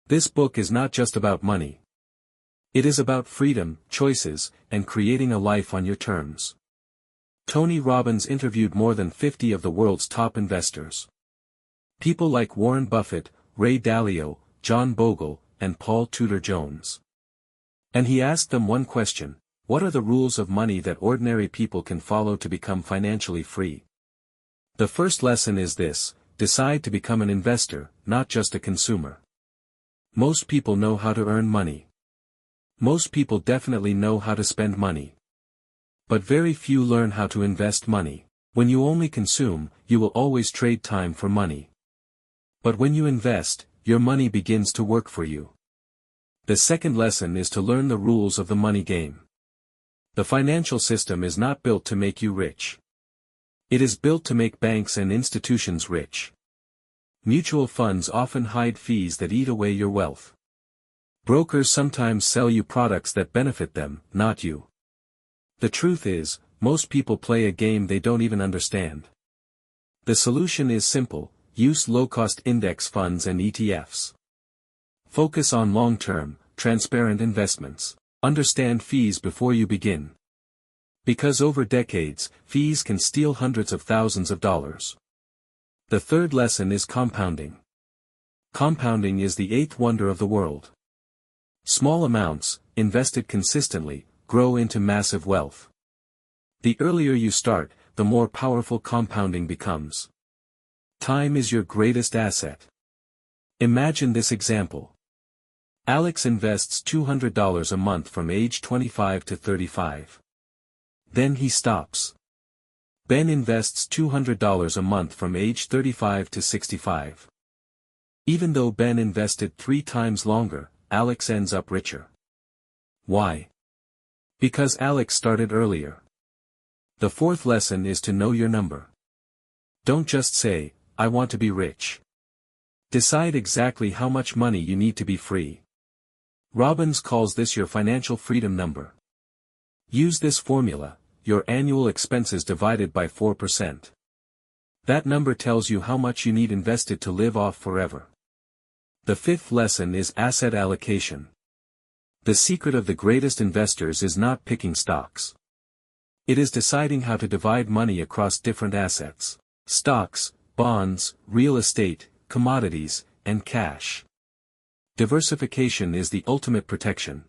This book is not just about money. It is about freedom, choices, and creating a life on your terms. Tony Robbins interviewed more than 50 of the world's top investors. People like Warren Buffett, Ray Dalio, John Bogle, and Paul Tudor Jones. And he asked them one question: what are the rules of money that ordinary people can follow to become financially free? The first lesson is this: decide to become an investor, not just a consumer. Most people know how to earn money. Most people definitely know how to spend money. But very few learn how to invest money. When you only consume, you will always trade time for money. But when you invest, your money begins to work for you. The second lesson is to learn the rules of the money game. The financial system is not built to make you rich. It is built to make banks and institutions rich. Mutual funds often hide fees that eat away your wealth. Brokers sometimes sell you products that benefit them, not you. The truth is, most people play a game they don't even understand. The solution is simple: use low-cost index funds and ETFs. Focus on long-term, transparent investments. Understand fees before you begin. Because over decades, fees can steal hundreds of thousands of dollars. The third lesson is compounding. Compounding is the eighth wonder of the world. Small amounts, invested consistently, grow into massive wealth. The earlier you start, the more powerful compounding becomes. Time is your greatest asset. Imagine this example. Alex invests $200 a month from age 25 to 35. Then he stops. Ben invests $200 a month from age 35 to 65. Even though Ben invested 3 times longer, Alex ends up richer. Why? Because Alex started earlier. The fourth lesson is to know your number. Don't just say, "I want to be rich." Decide exactly how much money you need to be free. Robbins calls this your financial freedom number. Use this formula: your annual expenses divided by 4%. That number tells you how much you need invested to live off forever. The fifth lesson is asset allocation. The secret of the greatest investors is not picking stocks. It is deciding how to divide money across different assets: stocks, bonds, real estate, commodities, and cash. Diversification is the ultimate protection.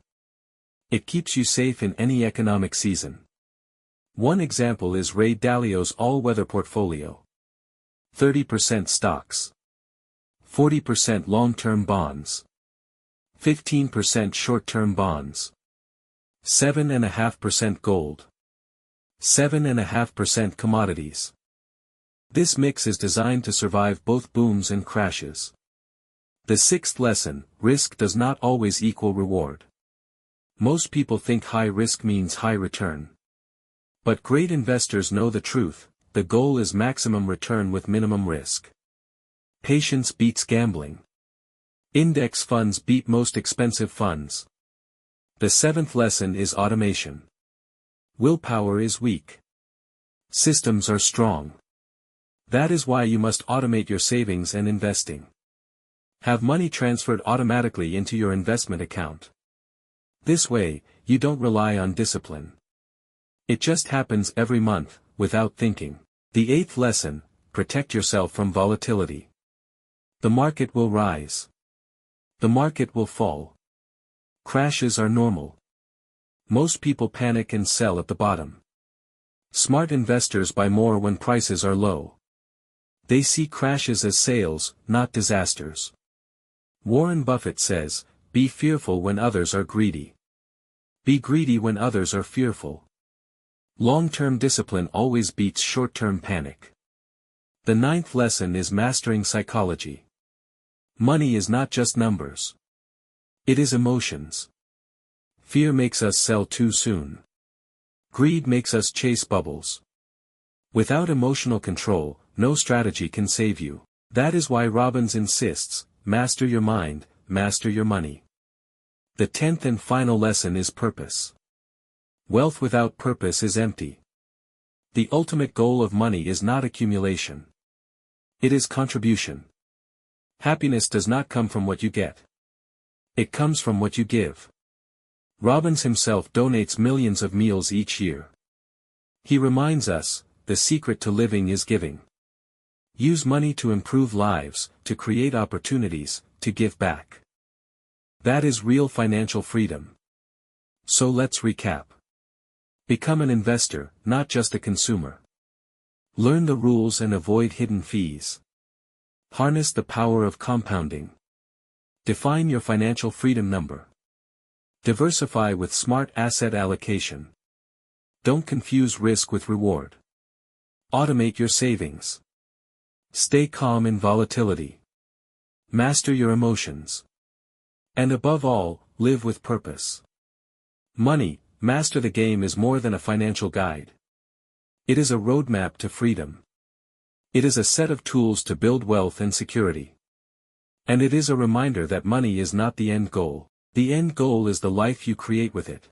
It keeps you safe in any economic season. One example is Ray Dalio's all-weather portfolio. 30% stocks. 40% long-term bonds. 15% short-term bonds. 7.5% gold. 7.5% commodities. This mix is designed to survive both booms and crashes. The sixth lesson: risk does not always equal reward. Most people think high risk means high return. But great investors know the truth: the goal is maximum return with minimum risk. Patience beats gambling. Index funds beat most expensive funds. The seventh lesson is automation. Willpower is weak. Systems are strong. That is why you must automate your savings and investing. Have money transferred automatically into your investment account. This way, you don't rely on discipline. It just happens every month, without thinking. The eighth lesson: protect yourself from volatility. The market will rise. The market will fall. Crashes are normal. Most people panic and sell at the bottom. Smart investors buy more when prices are low. They see crashes as sales, not disasters. Warren Buffett says, "Be fearful when others are greedy. Be greedy when others are fearful." Long-term discipline always beats short-term panic. The ninth lesson is mastering psychology. Money is not just numbers. It is emotions. Fear makes us sell too soon. Greed makes us chase bubbles. Without emotional control, no strategy can save you. That is why Robbins insists, master your mind, master your money. The 10th and final lesson is purpose. Wealth without purpose is empty. The ultimate goal of money is not accumulation. It is contribution. Happiness does not come from what you get. It comes from what you give. Robbins himself donates millions of meals each year. He reminds us, the secret to living is giving. Use money to improve lives, to create opportunities, to give back. That is real financial freedom. So let's recap. Become an investor, not just a consumer. Learn the rules and avoid hidden fees. Harness the power of compounding. Define your financial freedom number. Diversify with smart asset allocation. Don't confuse risk with reward. Automate your savings. Stay calm in volatility. Master your emotions. And above all, live with purpose. Money, Master the Game is more than a financial guide. It is a roadmap to freedom. It is a set of tools to build wealth and security. And it is a reminder that money is not the end goal. The end goal is the life you create with it.